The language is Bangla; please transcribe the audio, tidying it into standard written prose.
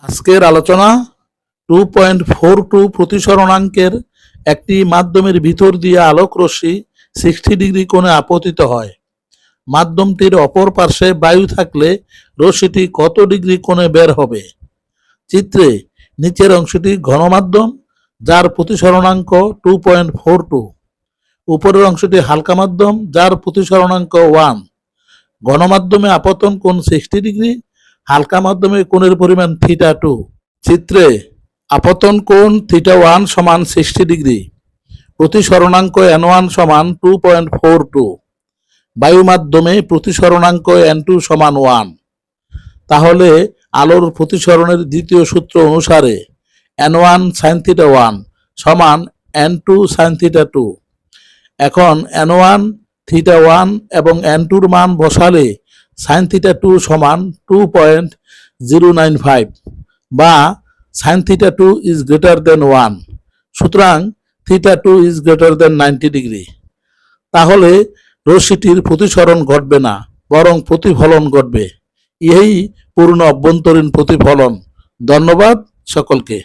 আজকের আলোচনা 2.42 প্রতিসরণাঙ্কের একটি মাধ্যমের ভিতর দিয়ে আলোক রশ্মি 60 ডিগ্রি কোণে আপতিত হয়। মাধ্যমটির অপর পার্শ্বে বায়ু থাকলে রশ্মিটি কত ডিগ্রি কোণে বের হবে? চিত্রে নিচের অংশটি ঘনমাধ্যম যার প্রতিসরণাঙ্ক 2.42, উপরের অংশটি হালকা মাধ্যম যার প্রতিসরণাঙ্ক 1। ঘনমাধ্যমে আপতন কোণ 60 ডিগ্রি, হালকা মাধ্যমে কোণের পরিমাণ θ2। চিত্রে আপতন কোণ θ1 সমান 60 ডিগ্রি, প্রতিসরণাঙ্ক n1 সমান 2.42, বায়ু মাধ্যমে প্রতিসরণাঙ্ক n2 সমান 1। তাহলে আলোর প্রতিসরণের দ্বিতীয় সূত্র অনুসারে n1 sin θ1 সমান n2 sin θ2। এখন n1 θ1 এবং n2 মান বসালে sin θ2 সমান 2.095 বা sin θ2 is greater than 1, সুতরাং θ2 is greater than 90 ডিগ্রি। তাহলে রশ্মিটির প্রতিসরণ ঘটবে না, বরং প্রতিফলন ঘটবে। এই পূর্ণ অভ্যন্তরীণ প্রতিফলন। ধন্যবাদ সকলকে।